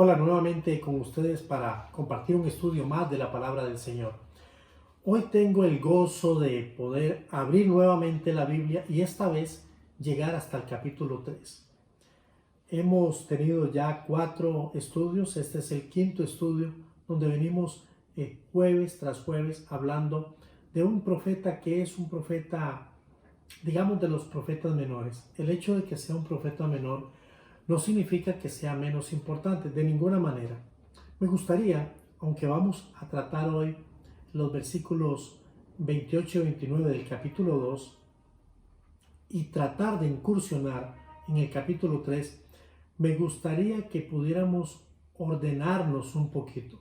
Hola nuevamente con ustedes para compartir un estudio más de la palabra del Señor. Hoy tengo el gozo de poder abrir nuevamente la Biblia y esta vez llegar hasta el capítulo 3. Hemos tenido ya 4 estudios, este es el quinto estudio donde venimos jueves tras jueves hablando de un profeta que es un profeta, digamos, de los profetas menores. El hecho de que sea un profeta menor no significa que sea menos importante, de ninguna manera. Me gustaría, aunque vamos a tratar hoy los versículos 28 y 29 del capítulo 2 y tratar de incursionar en el capítulo 3, me gustaría que pudiéramos ordenarnos un poquito.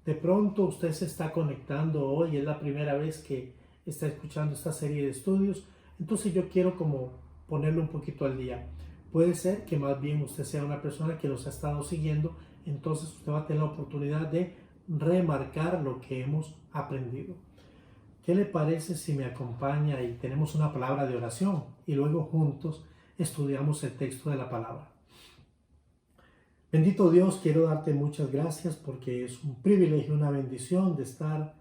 De pronto usted se está conectando hoy, es la primera vez que está escuchando esta serie de estudios, entonces yo quiero como ponerlo un poquito al día. Puede ser que más bien usted sea una persona que los ha estado siguiendo, entonces usted va a tener la oportunidad de remarcar lo que hemos aprendido. ¿Qué le parece si me acompaña y tenemos una palabra de oración y luego juntos estudiamos el texto de la palabra? Bendito Dios, quiero darte muchas gracias porque es un privilegio, una bendición de estar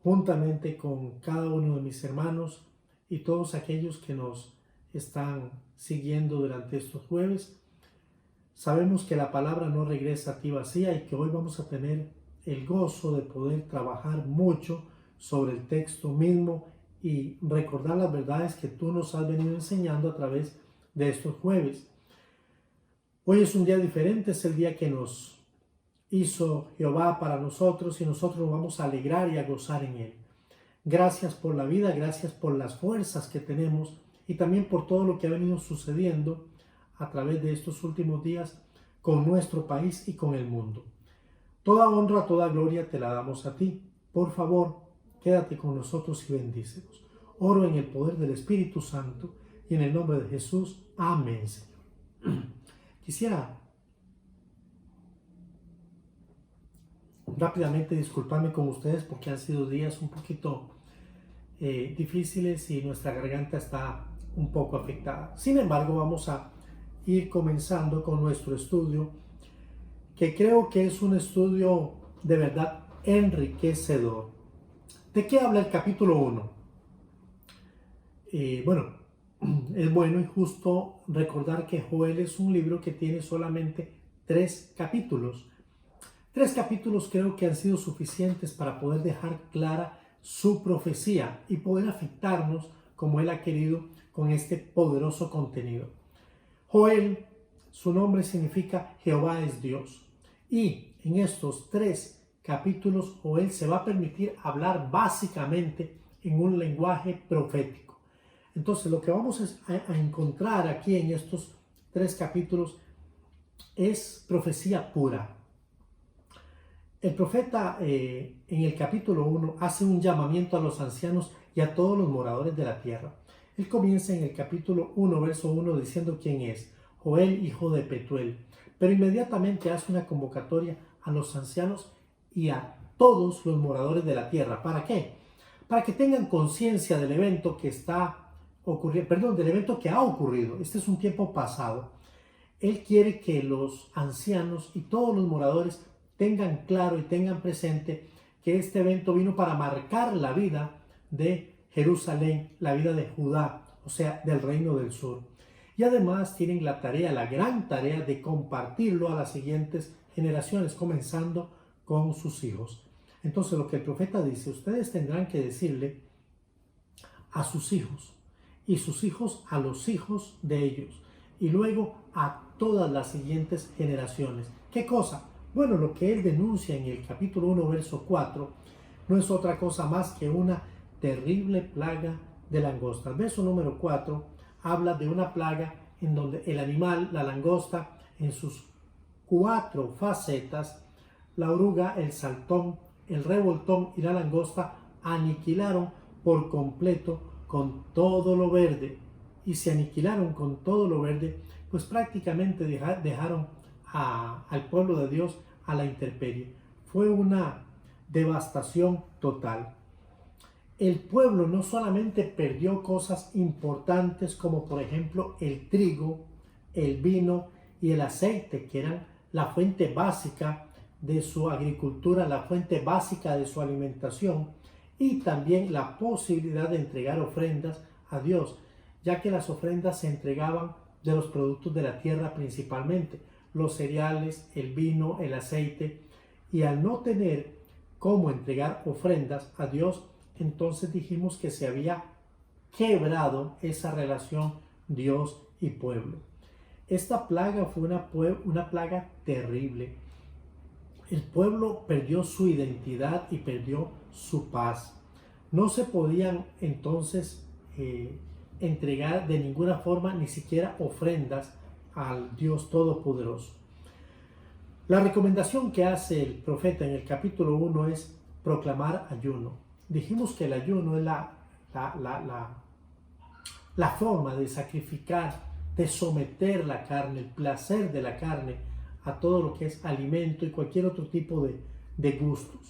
juntamente con cada uno de mis hermanos y todos aquellos que nos están siguiendo durante estos jueves. Sabemos que la palabra no regresa a ti vacía y que hoy vamos a tener el gozo de poder trabajar mucho sobre el texto mismo y recordar las verdades que tú nos has venido enseñando a través de estos jueves. Hoy es un día diferente, es el día que nos hizo Jehová para nosotros y nosotros nos vamos a alegrar y a gozar en él. Gracias por la vida, gracias por las fuerzas que tenemos y también por todo lo que ha venido sucediendo a través de estos últimos días con nuestro país y con el mundo. Toda honra, toda gloria te la damos a ti. Por favor, quédate con nosotros y bendícenos. Oro en el poder del Espíritu Santo y en el nombre de Jesús. Amén, Señor. Quisiera rápidamente disculparme con ustedes porque han sido días un poquito difíciles y nuestra garganta está un poco afectada. Sin embargo, vamos a ir comenzando con nuestro estudio, que creo que es un estudio de verdad enriquecedor. ¿De qué habla el capítulo 1? Bueno, es bueno y justo recordar que Joel es un libro que tiene solamente 3 capítulos. 3 capítulos creo que han sido suficientes para poder dejar clara su profecía y poder afectarnos como Él ha querido con este poderoso contenido. Joel, su nombre significa Jehová es Dios. Y en estos 3 capítulos Joel se va a permitir hablar básicamente en un lenguaje profético. Entonces lo que vamos a encontrar aquí en estos 3 capítulos es profecía pura. El profeta en el capítulo 1 hace un llamamiento a los ancianos y a todos los moradores de la tierra. Él comienza en el capítulo 1, verso 1, diciendo quién es: Joel, hijo de Petuel. Pero inmediatamente hace una convocatoria a los ancianos y a todos los moradores de la tierra. ¿Para qué? Para que tengan conciencia del evento que del evento que ha ocurrido. Este es un tiempo pasado. Él quiere que los ancianos y todos los moradores tengan claro y tengan presente que este evento vino para marcar la vida de Jerusalén, la vida de Judá, o sea, del reino del sur. Y además tienen la tarea, la gran tarea de compartirlo a las siguientes generaciones, comenzando con sus hijos. Entonces lo que el profeta dice: ustedes tendrán que decirle a sus hijos y sus hijos a los hijos de ellos y luego a todas las siguientes generaciones. ¿Qué cosa? Bueno, lo que él denuncia en el capítulo 1, verso 4, no es otra cosa más que una terrible plaga de langostas. Verso número 4 habla de una plaga en donde el animal, la langosta, en sus 4 facetas, la oruga, el saltón, el revoltón y la langosta, aniquilaron por completo con todo lo verde. Y se aniquilaron con todo lo verde, pues prácticamente dejaron al pueblo de Dios a la intemperie. Fue una devastación total. El pueblo no solamente perdió cosas importantes como por ejemplo el trigo, el vino y el aceite, que eran la fuente básica de su agricultura, la fuente básica de su alimentación y también la posibilidad de entregar ofrendas a Dios, ya que las ofrendas se entregaban de los productos de la tierra principalmente, los cereales, el vino, el aceite, y al no tener cómo entregar ofrendas a Dios, entonces dijimos que se había quebrado esa relación Dios y pueblo. Esta plaga fue una plaga terrible. El pueblo perdió su identidad y perdió su paz. No se podían entonces entregar de ninguna forma ni siquiera ofrendas al Dios Todopoderoso. La recomendación que hace el profeta en el capítulo 1 es proclamar ayuno. Dijimos que el ayuno es la forma de sacrificar, de someter la carne, el placer de la carne a todo lo que es alimento y cualquier otro tipo de gustos.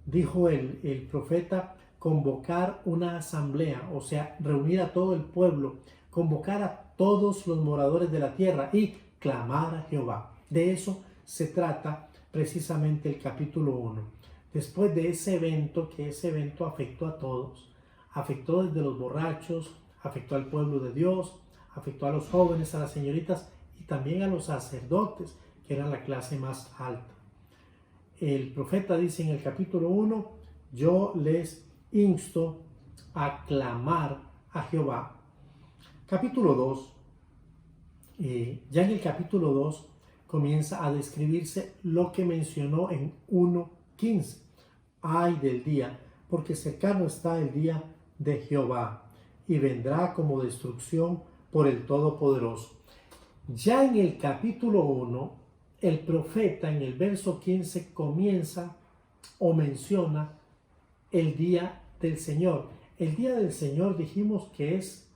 Dijo el profeta, convocar una asamblea, o sea, reunir a todo el pueblo, convocar a todos los moradores de la tierra y clamar a Jehová. De eso se trata precisamente el capítulo 1. Después de ese evento, que ese evento afectó a todos, afectó desde los borrachos, afectó al pueblo de Dios, afectó a los jóvenes, a las señoritas y también a los sacerdotes, que eran la clase más alta. El profeta dice en el capítulo 1, yo les insto a clamar a Jehová. Capítulo 2, ya en el capítulo 2 comienza a describirse lo que mencionó en 1:15. Ay del día, porque cercano está el día de Jehová, y vendrá como destrucción por el Todopoderoso. Ya en el capítulo 1, el profeta en el verso 15 comienza o menciona el día del Señor. El día del Señor dijimos que es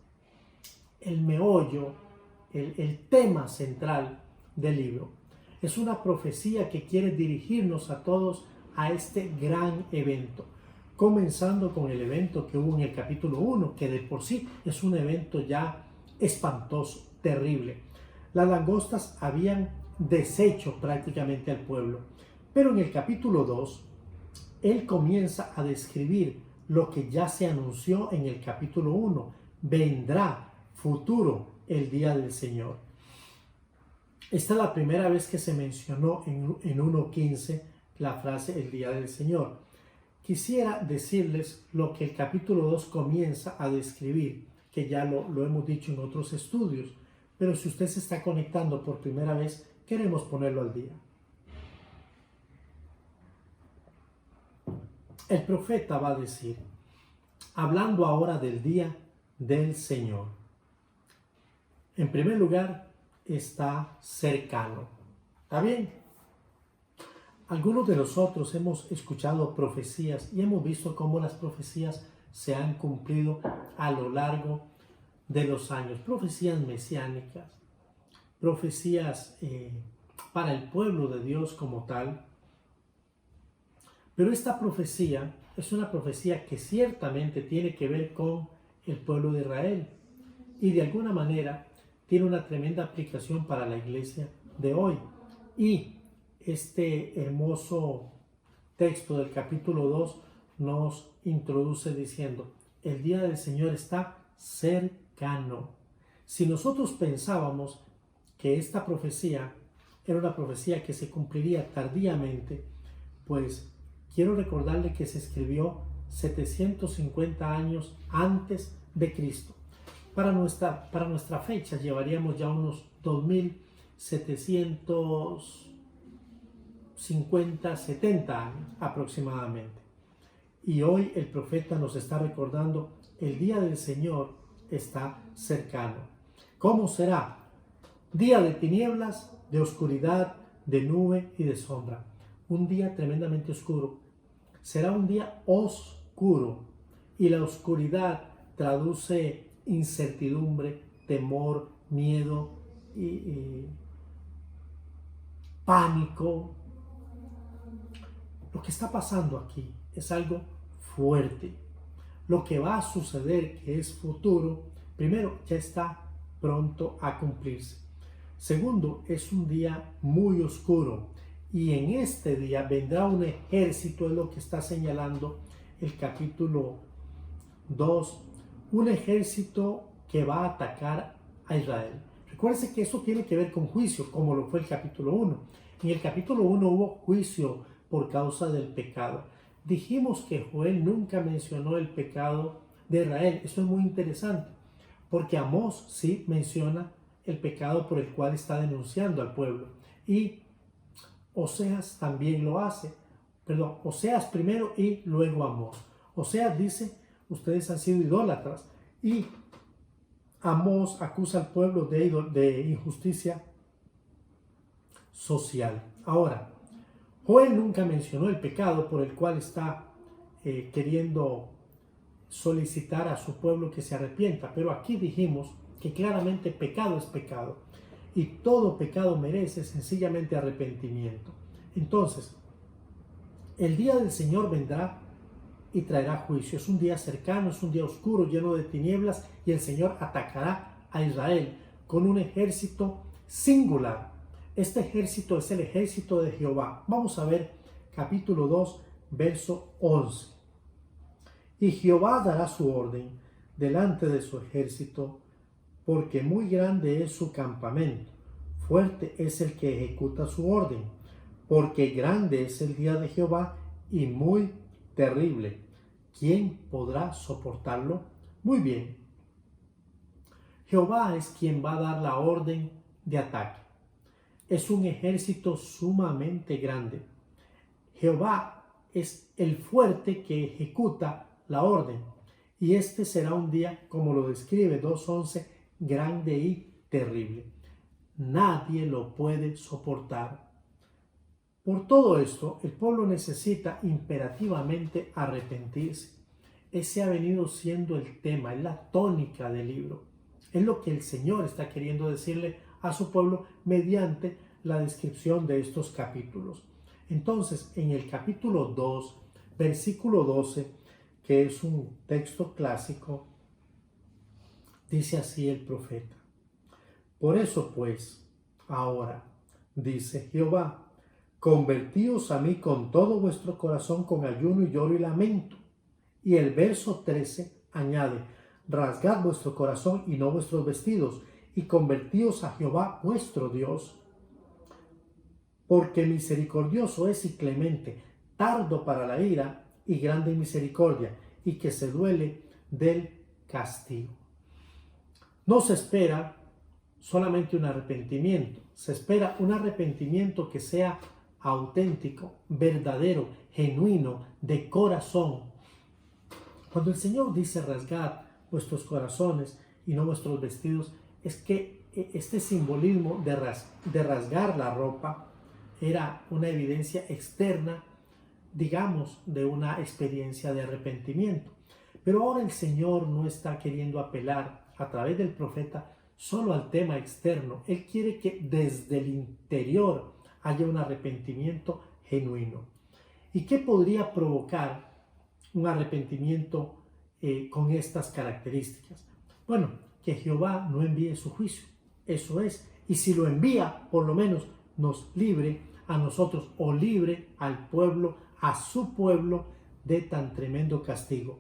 el meollo, el tema central del libro. Es una profecía que quiere dirigirnos a todos a este gran evento, comenzando con el evento que hubo en el capítulo 1, que de por sí es un evento ya espantoso, terrible. Las langostas habían deshecho prácticamente al pueblo, pero en el capítulo 2, él comienza a describir lo que ya se anunció en el capítulo 1, vendrá futuro el día del Señor. Esta es la primera vez que se mencionó en 1:15 la frase el día del Señor. Quisiera decirles lo que el capítulo 2 comienza a describir, que ya lo hemos dicho en otros estudios, pero si usted se está conectando por primera vez, queremos ponerlo al día. El profeta va a decir, hablando ahora del día del Señor. En primer lugar, está cercano. ¿Está bien? Algunos de nosotros hemos escuchado profecías y hemos visto cómo las profecías se han cumplido a lo largo de los años. Profecías mesiánicas, profecías para el pueblo de Dios como tal. Pero esta profecía es una profecía que ciertamente tiene que ver con el pueblo de Israel y de alguna manera tiene una tremenda aplicación para la iglesia de hoy. Y este hermoso texto del capítulo 2 nos introduce diciendo, el día del Señor está cercano. Si nosotros pensábamos que esta profecía era una profecía que se cumpliría tardíamente, pues quiero recordarle que se escribió 750 años antes de Cristo. Para nuestra fecha llevaríamos ya unos 2750, 70 años aproximadamente. Y hoy el profeta nos está recordando, el día del Señor está cercano. ¿Cómo será? Día de tinieblas, de oscuridad, de nube y de sombra. Un día tremendamente oscuro. Será un día oscuro y la oscuridad traduce incertidumbre, temor, miedo y pánico. Lo que está pasando aquí es algo fuerte. Lo que va a suceder, que es futuro, primero ya está pronto a cumplirse. Segundo, es un día muy oscuro y en este día vendrá un ejército, es lo que está señalando el capítulo 2, un ejército que va a atacar a Israel. Recuérdense que eso tiene que ver con juicio, como lo fue el capítulo 1. En el capítulo 1 hubo juicio por causa del pecado. Dijimos que Joel nunca mencionó el pecado de Israel. Eso es muy interesante, porque Amós sí menciona el pecado por el cual está denunciando al pueblo. Y Oseas también lo hace. Perdón, Oseas primero y luego Amós. Oseas dice, ustedes han sido idólatras. Y Amós acusa al pueblo de injusticia social. Ahora, Joel nunca mencionó el pecado por el cual está queriendo solicitar a su pueblo que se arrepienta, pero aquí dijimos que claramente pecado es pecado y todo pecado merece sencillamente arrepentimiento. Entonces, el día del Señor vendrá y traerá juicio. Es un día cercano, es un día oscuro, lleno de tinieblas, y el Señor atacará a Israel con un ejército singular. Este ejército es el ejército de Jehová. Vamos a ver capítulo 2, verso 11. Y Jehová dará su orden delante de su ejército, porque muy grande es su campamento, fuerte es el que ejecuta su orden, porque grande es el día de Jehová y muy terrible. ¿Quién podrá soportarlo? Muy bien. Jehová es quien va a dar la orden de ataque. Es un ejército sumamente grande. Jehová es el fuerte que ejecuta la orden. Y este será un día, como lo describe 2:11, grande y terrible. Nadie lo puede soportar. Por todo esto, el pueblo necesita imperativamente arrepentirse. Ese ha venido siendo el tema, es la tónica del libro. Es lo que el Señor está queriendo decirle a su pueblo mediante la descripción de estos capítulos. Entonces, en el capítulo 2, versículo 12, que es un texto clásico, dice así el profeta: Por eso pues, ahora, dice Jehová, convertíos a mí con todo vuestro corazón, con ayuno y lloro y lamento. Y el verso 13 añade: rasgad vuestro corazón y no vuestros vestidos, y convertíos a Jehová vuestro Dios. Porque misericordioso es y clemente, tardo para la ira y grande en misericordia, y que se duele del castigo. No se espera solamente un arrepentimiento, se espera un arrepentimiento que sea auténtico, verdadero, genuino, de corazón. Cuando el Señor dice rasgad vuestros corazones y no vuestros vestidos, es que este simbolismo de rasgar la ropa era una evidencia externa, digamos, de una experiencia de arrepentimiento. Pero ahora el Señor no está queriendo apelar a través del profeta solo al tema externo. Él quiere que desde el interior haya un arrepentimiento genuino. ¿Y qué podría provocar un arrepentimiento con estas características? Bueno, que Jehová no envíe su juicio. Eso es. Y si lo envía, por lo menos nos libre a nosotros o libre al pueblo, a su pueblo, de tan tremendo castigo.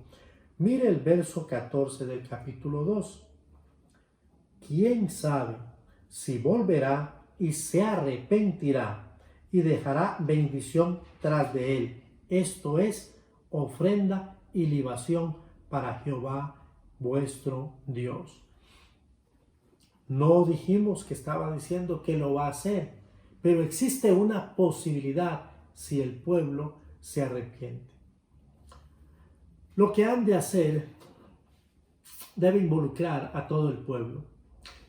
Mire el verso 14 del capítulo 2. ¿Quién sabe si volverá y se arrepentirá y dejará bendición tras de él? Esto es ofrenda y libación para Jehová vuestro Dios. No dijimos que estaba diciendo que lo va a hacer, pero existe una posibilidad si el pueblo se arrepiente. Lo que han de hacer debe involucrar a todo el pueblo.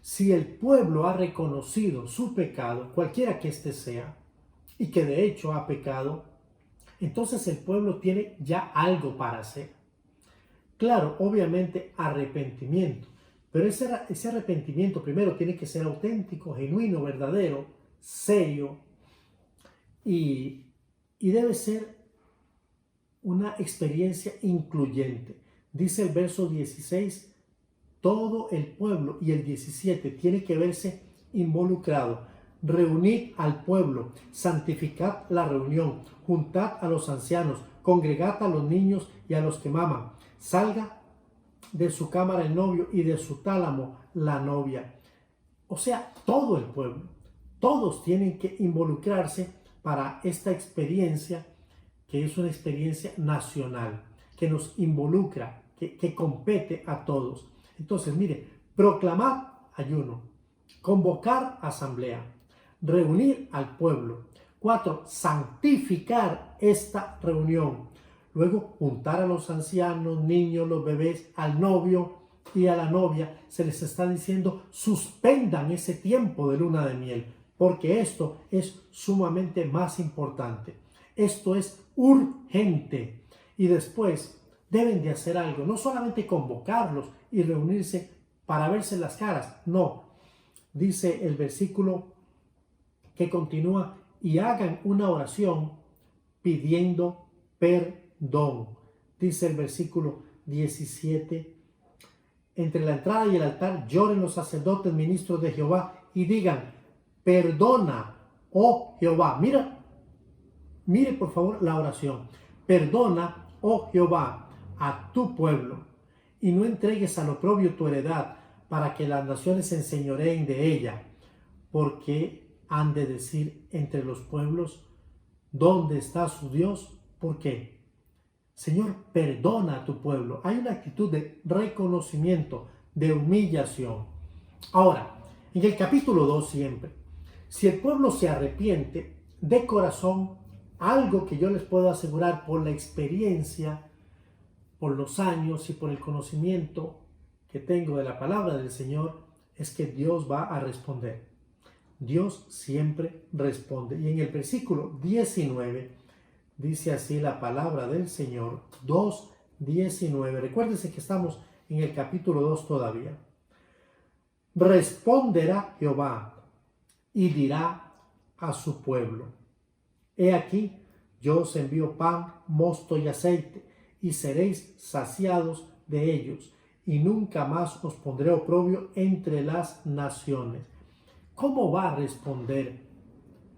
Si el pueblo ha reconocido su pecado, cualquiera que éste sea, y que de hecho ha pecado, entonces el pueblo tiene ya algo para hacer. Claro, obviamente arrepentimiento, pero ese arrepentimiento primero tiene que ser auténtico, genuino, verdadero, serio, y debe ser una experiencia incluyente. Dice el verso 16, todo el pueblo, y el 17 tiene que verse involucrado. Reunid al pueblo, santificad la reunión, juntad a los ancianos, congregad a los niños y a los que maman. Salga de su cámara el novio y de su tálamo la novia. O sea, todo el pueblo, todos tienen que involucrarse para esta experiencia, que es una experiencia nacional, que nos involucra, que compete a todos. Entonces, mire, proclamar ayuno, convocar asamblea, reunir al pueblo. 4, santificar esta reunión. Luego, juntar a los ancianos, niños, los bebés, al novio y a la novia. Se les está diciendo, suspendan ese tiempo de luna de miel, porque esto es sumamente más importante. Esto es urgente. Y después deben de hacer algo, no solamente convocarlos y reunirse para verse las caras, no. Dice el versículo que continúa, y hagan una oración pidiendo perdón. Dice el versículo 17, entre la entrada y el altar lloren los sacerdotes ministros de Jehová y digan, perdona, oh Jehová. Mire por favor la oración. Perdona, oh Jehová, a tu pueblo, y no entregues al oprobio tu heredad, para que las naciones se enseñoreen de ella, porque han de decir entre los pueblos, ¿dónde está su Dios? ¿Por qué? Señor, perdona a tu pueblo. Hay una actitud de reconocimiento, de humillación. Ahora, en el capítulo 2 siempre, si el pueblo se arrepiente de corazón, algo que yo les puedo asegurar por la experiencia, por los años y por el conocimiento que tengo de la palabra del Señor, es que Dios va a responder. Dios siempre responde. Y en el versículo 19 dice así la palabra del Señor, 2:19. Recuérdese que estamos en el capítulo 2 todavía. Responderá Jehová y dirá a su pueblo, he aquí, yo os envío pan, mosto y aceite, y seréis saciados de ellos, y nunca más os pondré oprobio entre las naciones. ¿Cómo va a responder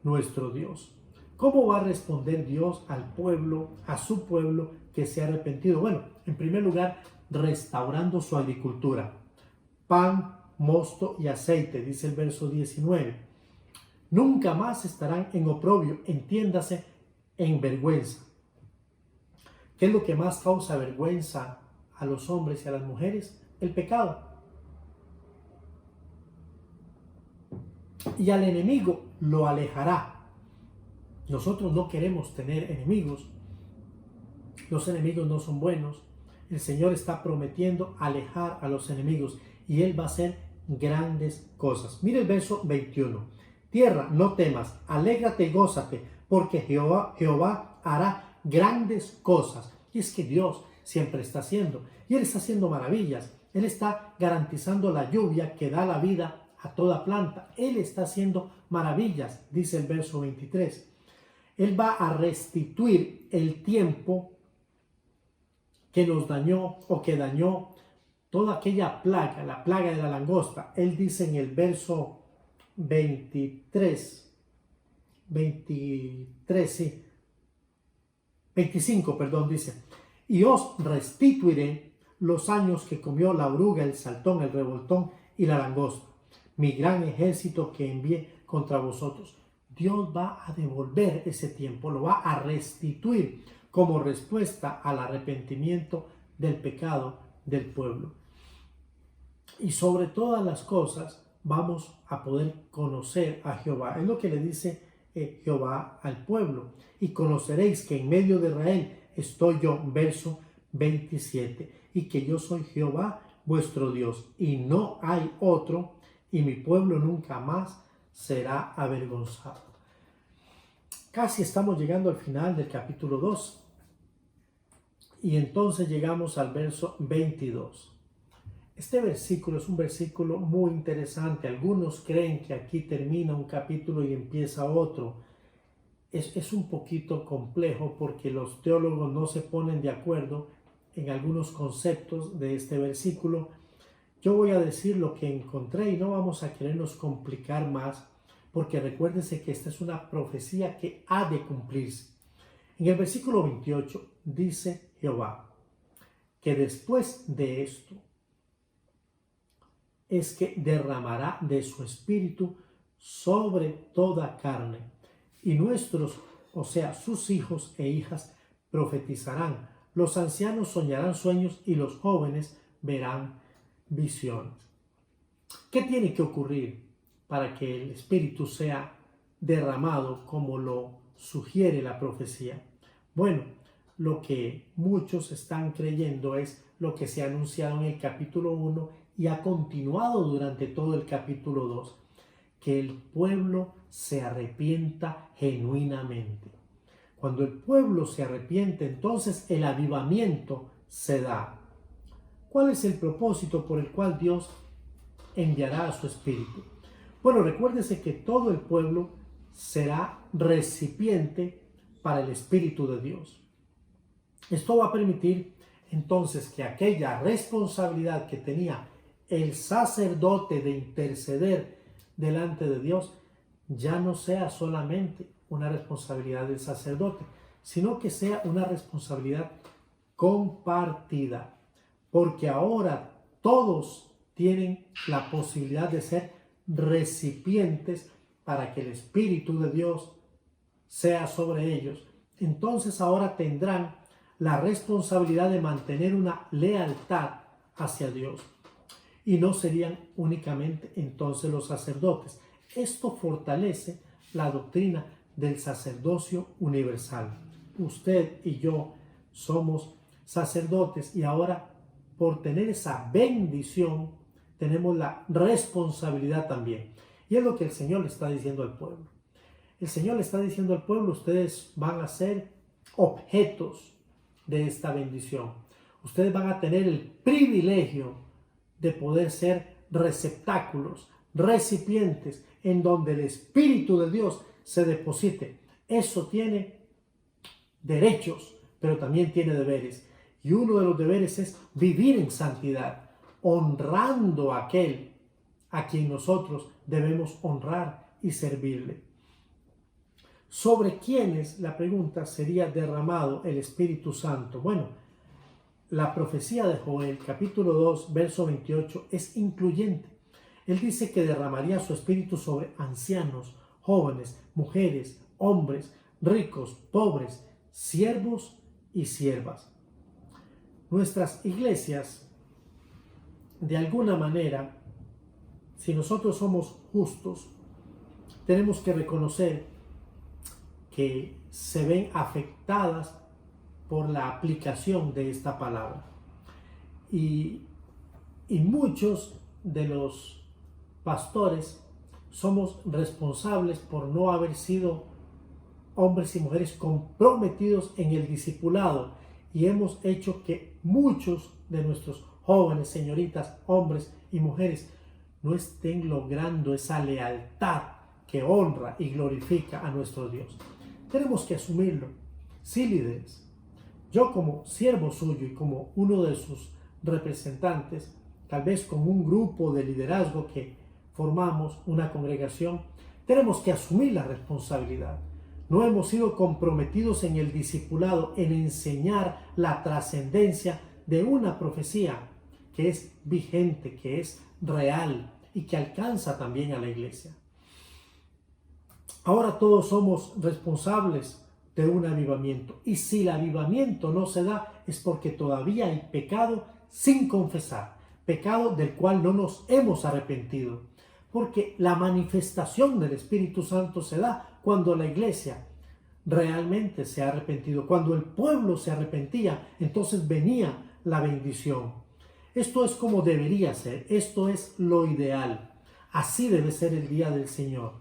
nuestro Dios? ¿Cómo va a responder Dios al pueblo, a su pueblo que se ha arrepentido? Bueno, en primer lugar, restaurando su agricultura. Pan, mosto y aceite, dice el verso 19. Nunca más estarán en oprobio, entiéndase, en vergüenza. ¿Qué es lo que más causa vergüenza a los hombres y a las mujeres? El pecado. Y al enemigo lo alejará. Nosotros no queremos tener enemigos. Los enemigos no son buenos. El Señor está prometiendo alejar a los enemigos y Él va a hacer grandes cosas. Mire el verso 21. Tierra, no temas, alégrate y gózate, porque Jehová hará grandes cosas. Y es que Dios siempre está haciendo, y Él está haciendo maravillas. Él está garantizando la lluvia que da la vida a toda planta. Él está haciendo maravillas, dice el verso 23. Él va a restituir el tiempo que nos dañó o que dañó toda aquella plaga, la plaga de la langosta. Él dice en el verso 25, dice, y os restituiré los años que comió la oruga, el saltón, el revoltón y la langosta, mi gran ejército que envié contra vosotros. Dios va a devolver ese tiempo, lo va a restituir como respuesta al arrepentimiento del pecado del pueblo. Y sobre todas las cosas, vamos a poder conocer a Jehová. Es lo que le dice Jehová al pueblo. Y conoceréis que en medio de Israel estoy yo, verso 27, y que yo soy Jehová vuestro Dios, y no hay otro, y mi pueblo nunca más será avergonzado. Casi estamos llegando al final del capítulo 2. Y entonces llegamos al verso 22. Este versículo es un versículo muy interesante. Algunos creen que aquí termina un capítulo y empieza otro. Es un poquito complejo porque los teólogos no se ponen de acuerdo en algunos conceptos de este versículo Yo voy a decir lo que encontré y no vamos a querernos complicar más, porque recuérdense que esta es una profecía que ha de cumplirse. En el versículo 28 dice Jehová que después de esto es que derramará de su espíritu sobre toda carne, y nuestros, o sea, sus hijos e hijas profetizarán, los ancianos soñarán sueños y los jóvenes verán visiones. ¿Qué tiene que ocurrir para que el espíritu sea derramado como lo sugiere la profecía? Bueno, lo que muchos están creyendo es lo que se ha anunciado en el capítulo 1 y ha continuado durante todo el capítulo 2, que el pueblo se arrepienta genuinamente. Cuando el pueblo se arrepiente, entonces el avivamiento se da. ¿Cuál es el propósito por el cual Dios enviará a su espíritu? Bueno, recuérdese que todo el pueblo será recipiente para el espíritu de Dios. Esto va a permitir entonces que aquella responsabilidad que tenía el sacerdote de interceder delante de Dios ya no sea solamente una responsabilidad del sacerdote, sino que sea una responsabilidad compartida, porque ahora todos tienen la posibilidad de ser recipientes para que el Espíritu de Dios sea sobre ellos. Entonces ahora tendrán la responsabilidad de mantener una lealtad hacia Dios. Y no serían únicamente entonces los sacerdotes. Esto fortalece la doctrina del sacerdocio universal. Usted y yo somos sacerdotes y ahora por tener esa bendición tenemos la responsabilidad también. Y es lo que el Señor le está diciendo al pueblo. El Señor le está diciendo al pueblo, ustedes van a ser objetos de esta bendición. Ustedes van a tener el privilegio de poder ser receptáculos, recipientes en donde el Espíritu de Dios se deposite. Eso tiene derechos, pero también tiene deberes. Y uno de los deberes es vivir en santidad, honrando a aquel a quien nosotros debemos honrar y servirle. ¿Sobre quiénes, la pregunta, sería derramado el Espíritu Santo? Bueno, la profecía de Joel, capítulo 2, verso 28, es incluyente. Él dice que derramaría su espíritu sobre ancianos, jóvenes, mujeres, hombres, ricos, pobres, siervos y siervas. Nuestras iglesias, de alguna manera, si nosotros somos justos, tenemos que reconocer que se ven afectadas por la aplicación de esta palabra. Y muchos de los pastores somos responsables por no haber sido hombres y mujeres comprometidos en el discipulado y hemos hecho que muchos de nuestros jóvenes, señoritas, hombres y mujeres no estén logrando esa lealtad que honra y glorifica a nuestro Dios. Tenemos que asumirlo. Sí, líderes, yo como siervo suyo y como uno de sus representantes, tal vez con un grupo de liderazgo que formamos una congregación, tenemos que asumir la responsabilidad. No hemos sido comprometidos en el discipulado, en enseñar la trascendencia de una profecía que es vigente, que es real y que alcanza también a la iglesia. Ahora todos somos responsables de un avivamiento. Y si el avivamiento no se da, es porque todavía hay pecado sin confesar, pecado del cual no nos hemos arrepentido. Porque la manifestación del Espíritu Santo se da cuando la iglesia realmente se ha arrepentido. Cuando el pueblo se arrepentía, entonces venía la bendición. Esto es como debería ser, esto es lo ideal. Así debe ser el día del Señor.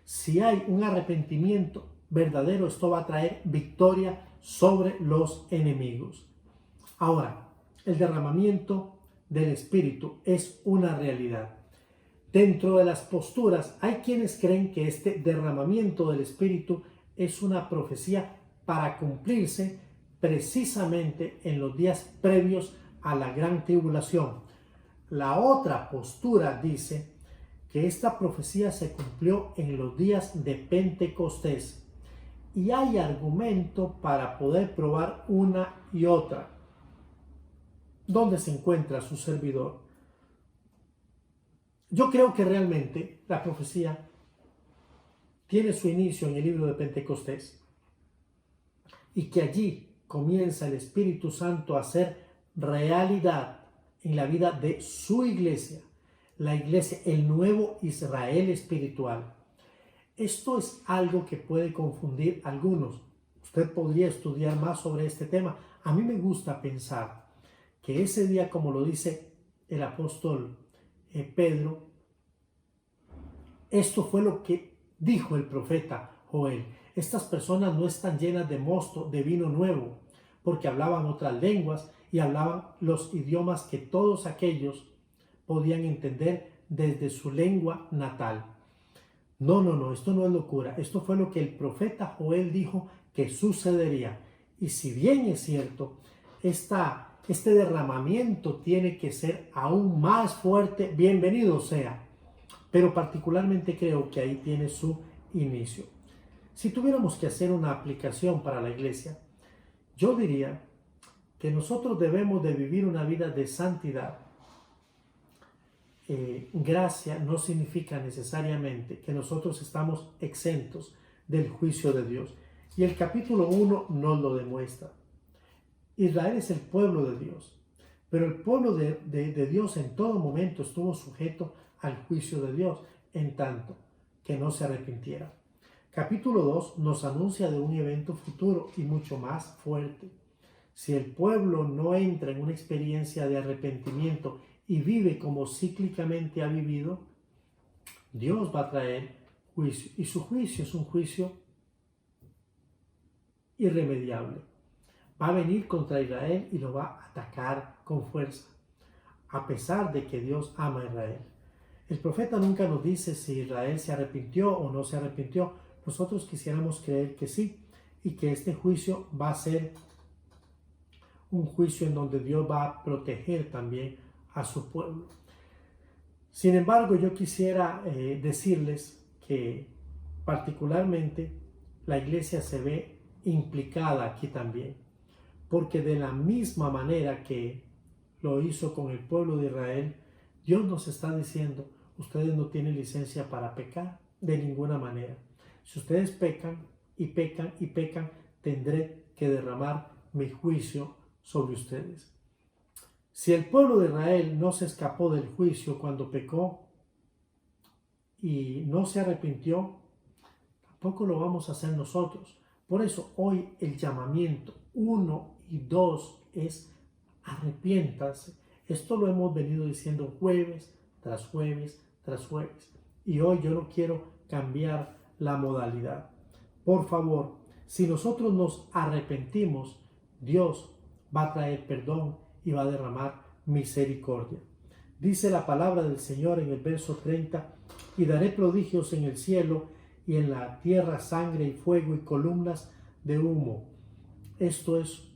Si hay un arrepentimiento verdadero, esto va a traer victoria sobre los enemigos. Ahora, el derramamiento del Espíritu es una realidad. Dentro de las posturas hay quienes creen que este derramamiento del Espíritu es una profecía para cumplirse precisamente en los días previos a la gran tribulación. La otra postura dice que esta profecía se cumplió en los días de Pentecostés y hay argumento para poder probar una y otra. ¿Dónde se encuentra su servidor? Yo creo que realmente la profecía tiene su inicio en el libro de Pentecostés y que allí comienza el Espíritu Santo a hacer realidad en la vida de su iglesia, la iglesia, el nuevo Israel espiritual. Esto es algo que puede confundir a algunos. Usted podría estudiar más sobre este tema. A mí me gusta pensar que ese día, como lo dice el apóstol Pedro, esto fue lo que dijo el profeta Joel. Estas personas no están llenas de mosto, de vino nuevo, porque hablaban otras lenguas y hablaban los idiomas que todos aquellos podían entender desde su lengua natal. No, esto no es locura. Esto fue lo que el profeta Joel dijo que sucedería. Y si bien es cierto, este derramamiento tiene que ser aún más fuerte, bienvenido sea. Pero particularmente creo que ahí tiene su inicio. Si tuviéramos que hacer una aplicación para la iglesia, yo diría que nosotros debemos de vivir una vida de santidad. Gracia no significa necesariamente que nosotros estamos exentos del juicio de Dios. Y el capítulo 1 nos lo demuestra. Israel es el pueblo de Dios, pero el pueblo de Dios en todo momento estuvo sujeto al juicio de Dios, en tanto que no se arrepintiera. Capítulo 2 nos anuncia de un evento futuro y mucho más fuerte. Si el pueblo no entra en una experiencia de arrepentimiento y vive como cíclicamente ha vivido, Dios va a traer juicio. Y su juicio es un juicio irremediable. Va a venir contra Israel y lo va a atacar con fuerza, a pesar de que Dios ama a Israel. El profeta nunca nos dice si Israel se arrepintió o no se arrepintió. Nosotros quisiéramos creer que sí, y que este juicio va a ser un juicio en donde Dios va a proteger también a su pueblo. Sin embargo, yo quisiera decirles que particularmente la iglesia se ve implicada aquí también, porque de la misma manera que lo hizo con el pueblo de Israel, Dios nos está diciendo: ustedes no tienen licencia para pecar de ninguna manera. Si ustedes pecan y pecan y pecan, tendré que derramar mi juicio sobre ustedes. Si el pueblo de Israel no se escapó del juicio cuando pecó y no se arrepintió, tampoco lo vamos a hacer nosotros. Por eso hoy el llamamiento 1 y 2 es: arrepiéntase. Esto lo hemos venido diciendo jueves tras jueves tras jueves. Y hoy yo no quiero cambiar la modalidad. Por favor, si nosotros nos arrepentimos, Dios va a traer perdón y va a derramar misericordia. Dice la palabra del Señor en el verso 30: y daré prodigios en el cielo y en la tierra, sangre y fuego y columnas de humo. Esto es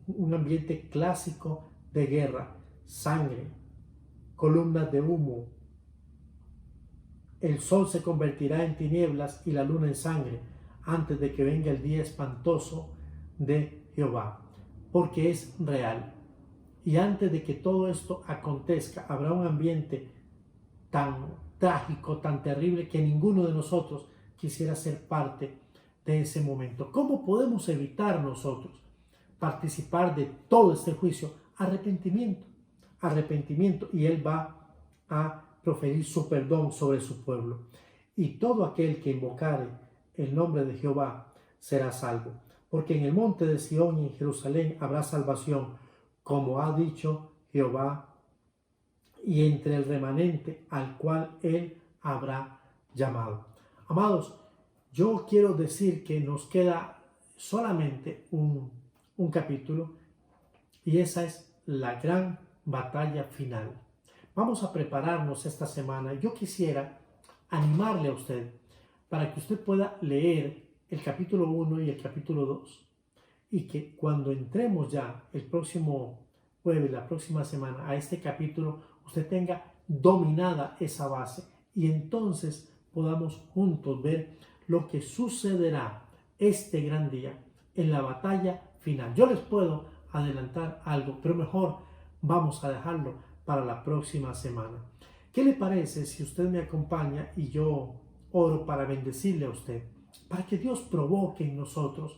un ambiente clásico de guerra: sangre, columnas de humo. El sol se convertirá en tinieblas y la luna en sangre antes de que venga el día espantoso de Jehová, porque es real. Y antes de que todo esto acontezca, habrá un ambiente tan trágico, tan terrible, que ninguno de nosotros quisiera ser parte de ese momento. ¿Cómo podemos evitar nosotros participar de todo este juicio? Arrepentimiento, y Él va a proferir su perdón sobre su pueblo. Y todo aquel que invocare el nombre de Jehová será salvo, porque en el monte de Sión y en Jerusalén habrá salvación, como ha dicho Jehová, y entre el remanente al cual Él habrá llamado. Amados, yo quiero decir que nos queda solamente un capítulo, y esa es la gran batalla final. Vamos a prepararnos esta semana. Yo quisiera animarle a usted para que usted pueda leer el capítulo 1 y el capítulo 2, y que cuando entremos ya el próximo jueves, la próxima semana, a este capítulo, usted tenga dominada esa base y entonces podamos juntos ver lo que sucederá este gran día en la batalla final. Yo les puedo adelantar algo, pero mejor vamos a dejarlo para la próxima semana. ¿Qué le parece si usted me acompaña y yo oro para bendecirle a usted? Para que Dios provoque en nosotros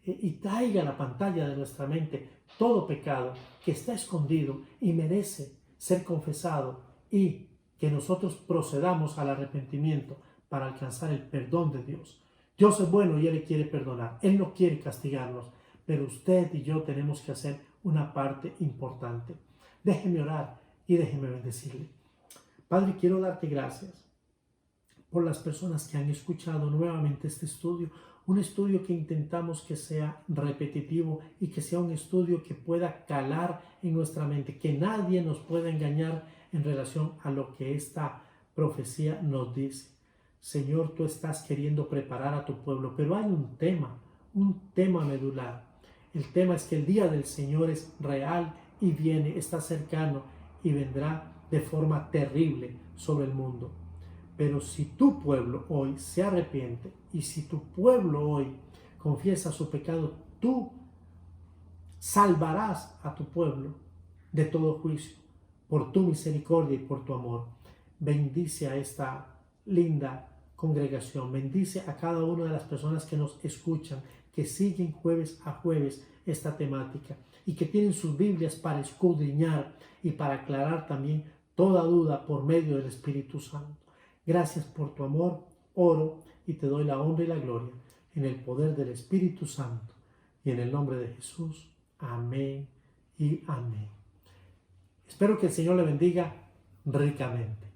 y traiga a la pantalla de nuestra mente todo pecado que está escondido y merece ser confesado, y que nosotros procedamos al arrepentimiento para alcanzar el perdón de Dios. Dios es bueno y Él le quiere perdonar. Él no quiere castigarnos, pero usted y yo tenemos que hacer una parte importante. Déjeme orar y déjeme bendecirle. Padre, quiero darte gracias por las personas que han escuchado nuevamente este estudio, un estudio que intentamos que sea repetitivo y que sea un estudio que pueda calar en nuestra mente, que nadie nos pueda engañar en relación a lo que esta profecía nos dice. Señor, tú estás queriendo preparar a tu pueblo, pero hay un tema medular. El tema es que el día del Señor es real y viene, está cercano y vendrá de forma terrible sobre el mundo. Pero si tu pueblo hoy se arrepiente y si tu pueblo hoy confiesa su pecado, tú salvarás a tu pueblo de todo juicio por tu misericordia y por tu amor. Bendice a esta linda congregación, bendice a cada una de las personas que nos escuchan, que siguen jueves a jueves esta temática y que tienen sus Biblias para escudriñar y para aclarar también toda duda por medio del Espíritu Santo. Gracias por tu amor, oro y te doy la honra y la gloria en el poder del Espíritu Santo y en el nombre de Jesús. Amén y amén. Espero que el Señor le bendiga ricamente.